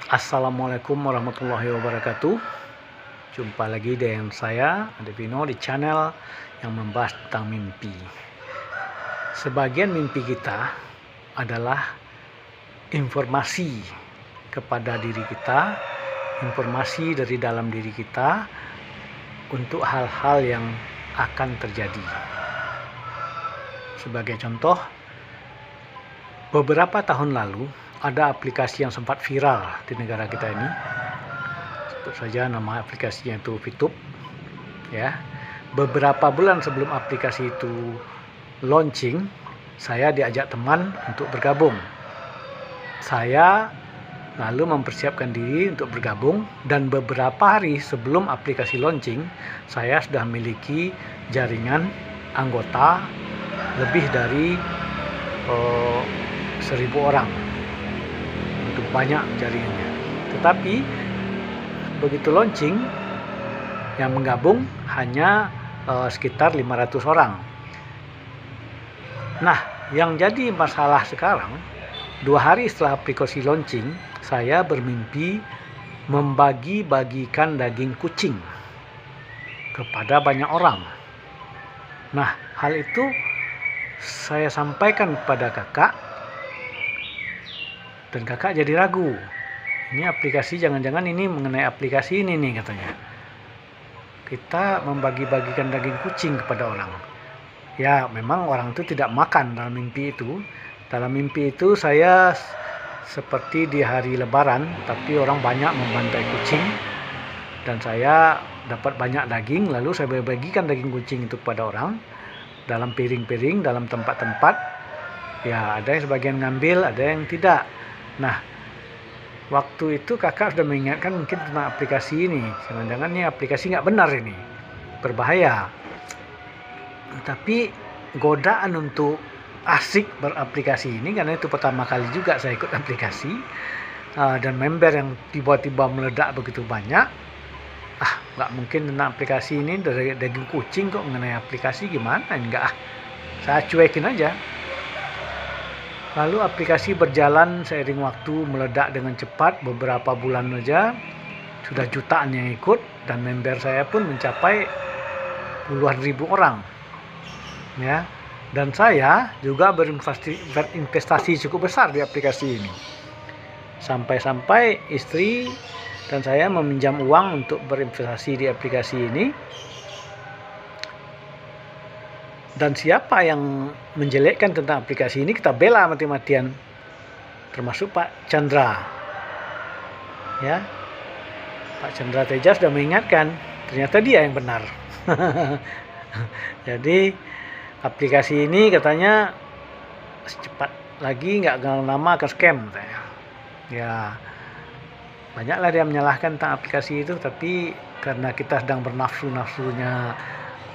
Assalamualaikum warahmatullahi wabarakatuh. Jumpa lagi dengan saya, Adevino, di channel yang membahas tentang mimpi. Sebagian mimpi kita adalah informasi kepada diri kita, informasi dari dalam diri kita untuk hal-hal yang akan terjadi. Sebagai contoh, beberapa tahun lalu ada aplikasi yang sempat viral di negara kita ini. Sebut saja nama aplikasinya itu Fitup. Ya, beberapa bulan sebelum aplikasi itu launching, saya diajak teman untuk bergabung. Saya lalu mempersiapkan diri untuk bergabung, dan beberapa hari sebelum aplikasi launching, saya sudah memiliki jaringan anggota lebih dari 1.000 orang. Untuk banyak jaringannya. Tetapi begitu launching, yang menggabung hanya sekitar 500 orang. Nah, yang jadi masalah sekarang, 2 hari setelah aplikasi launching, saya bermimpi membagi-bagikan daging kucing kepada banyak orang. Nah, hal itu saya sampaikan kepada kakak, dan kakak jadi ragu. Ini aplikasi, jangan-jangan ini mengenai aplikasi ini nih, katanya. Kita membagi-bagikan daging kucing kepada orang. Ya, memang orang itu tidak makan dalam mimpi itu. Dalam mimpi itu saya seperti di hari Lebaran, tapi orang banyak membantai kucing, dan saya dapat banyak daging, lalu saya bagikan daging kucing itu kepada orang dalam piring-piring, dalam tempat-tempat. Ya, ada yang sebagian ngambil, ada yang tidak. Nah, waktu itu kakak sudah mengingatkan mungkin tentang aplikasi ini. Jangan-jangan ini aplikasi nggak benar, ini berbahaya. Tapi godaan untuk asik beraplikasi ini, karena itu pertama kali juga saya ikut aplikasi, dan member yang tiba-tiba meledak begitu banyak. Nggak mungkin tentang aplikasi ini, dari daging kucing kok mengenai aplikasi, gimana? Enggak, saya cuekin aja. Lalu aplikasi berjalan seiring waktu, meledak dengan cepat. Beberapa bulan saja sudah jutaan yang ikut, dan member saya pun mencapai puluhan ribu orang. Ya, dan saya juga berinvestasi cukup besar di aplikasi ini. Sampai-sampai istri dan saya meminjam uang untuk berinvestasi di aplikasi ini. Dan siapa yang menjelekkan tentang aplikasi ini, kita bela mati-matian, termasuk Pak Chandra. Ya, Pak Chandra Teja sudah mengingatkan, ternyata dia yang benar. Jadi aplikasi ini katanya secepat lagi, nggak lama akan scam, katanya. Ya, banyaklah dia menyalahkan tentang aplikasi itu, tapi karena kita sedang bernafsu-nafsunya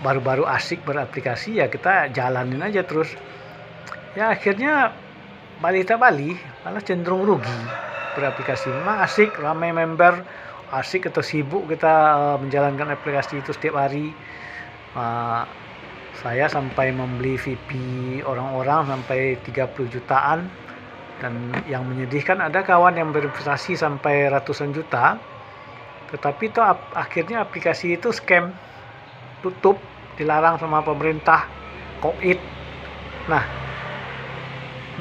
baru-baru asik beraplikasi, ya kita jalanin aja terus. Ya, akhirnya balik tak balik, malah cenderung rugi beraplikasi. Memang asik, ramai member, asik atau sibuk kita menjalankan aplikasi itu setiap hari. Saya sampai membeli VP orang-orang sampai 30 jutaan, dan yang menyedihkan ada kawan yang berinvestasi sampai ratusan juta, tetapi itu akhirnya aplikasi itu scam, tutup, dilarang sama pemerintah, COVID. Nah,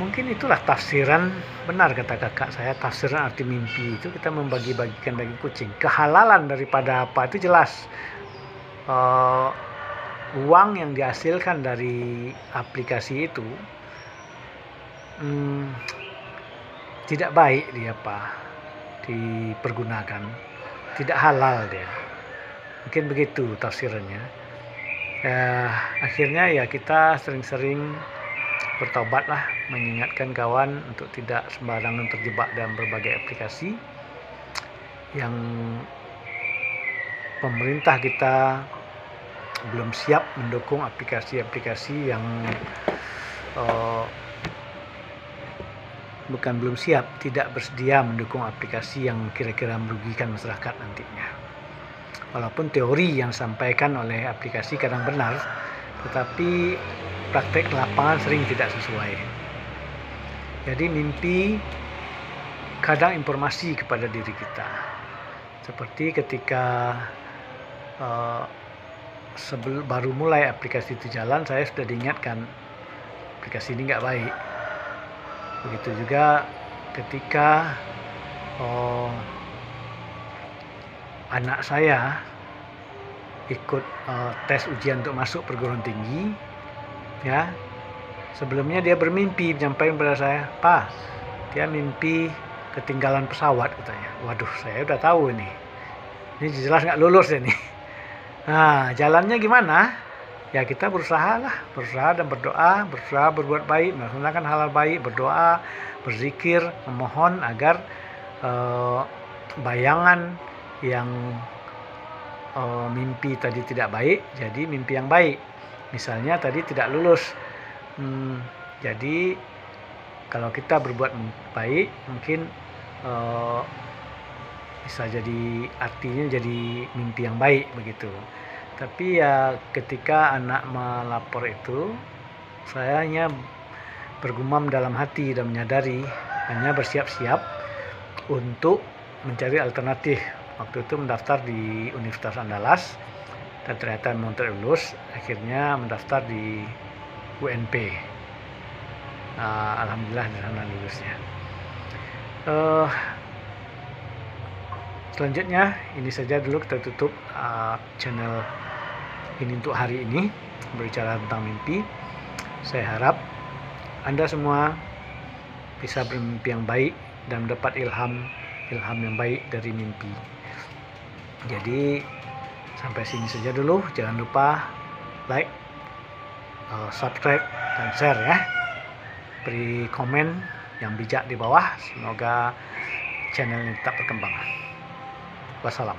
mungkin itulah tafsiran benar kata kakak saya, tafsiran arti mimpi itu kita membagi-bagikan daging kucing. Kehalalan daripada apa itu jelas. Uang yang dihasilkan dari aplikasi itu tidak baik dipergunakan, tidak halal dia. Mungkin begitu tafsirannya. Akhirnya ya kita sering-sering bertobatlah, mengingatkan kawan untuk tidak sembarangan terjebak dalam berbagai aplikasi yang pemerintah kita belum siap mendukung aplikasi-aplikasi yang belum siap, tidak bersedia mendukung aplikasi yang kira-kira merugikan masyarakat nantinya. Walaupun teori yang disampaikan oleh aplikasi kadang benar, tetapi praktek lapangan sering tidak sesuai. Jadi mimpi kadang informasi kepada diri kita. Seperti ketika baru mulai aplikasi itu jalan, saya sudah diingatkan aplikasi ini nggak baik. Begitu juga ketika anak saya ikut tes ujian untuk masuk perguruan tinggi, ya, sebelumnya dia bermimpi menyampaikan kepada saya, "Pak, dia mimpi ketinggalan pesawat," katanya. Waduh, saya udah tahu ini jelas nggak lulus ini. Nah, jalannya gimana? Ya kita berusaha dan berdoa, berusaha berbuat baik, melaksanakan hal-hal baik, berdoa, berzikir, memohon agar bayangan yang mimpi tadi tidak baik jadi mimpi yang baik. Misalnya tadi tidak lulus, jadi kalau kita berbuat baik mungkin bisa jadi artinya jadi mimpi yang baik begitu. Tapi ya ketika anak melapor itu, saya hanya bergumam dalam hati dan menyadari, hanya bersiap-siap untuk mencari alternatif. Waktu itu mendaftar di Universitas Andalas dan ternyata memang tidak lulus, akhirnya mendaftar di UNP. Alhamdulillah di sana lulusnya. Selanjutnya ini saja dulu, kita tutup channel ini untuk hari ini, berbicara tentang mimpi. Saya harap Anda semua bisa bermimpi yang baik dan mendapat ilham yang baik dari mimpi. Jadi sampai sini saja dulu. Jangan lupa like, subscribe, dan share ya. Beri komen yang bijak di bawah. Semoga channel ini tetap berkembang. Wassalam.